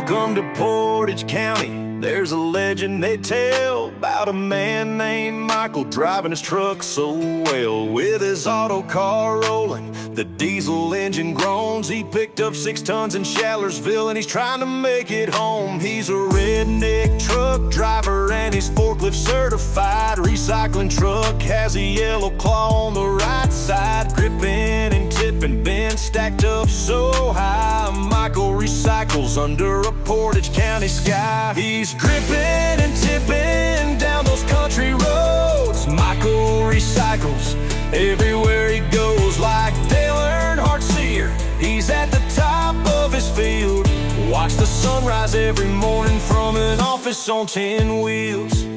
Welcome to Portage County. There's a legend they tell about a man named Michael driving his truck so well. With his auto car rolling, the diesel engine groans. He picked up 6 tons in Shallersville and he's trying to make it home. He's a redneck truck driver and he's forklift certified. Recycling truck has a yellow claw on the right side. Gripping and tipping bins stacked up so high. Michael recycles under a Portage County sky. He's gripping and tipping down those country roads. Michael recycles everywhere he goes, like Dale Earnhardt Sr. He's at the top of his field. Watch the sunrise every morning from an office on 10 wheels.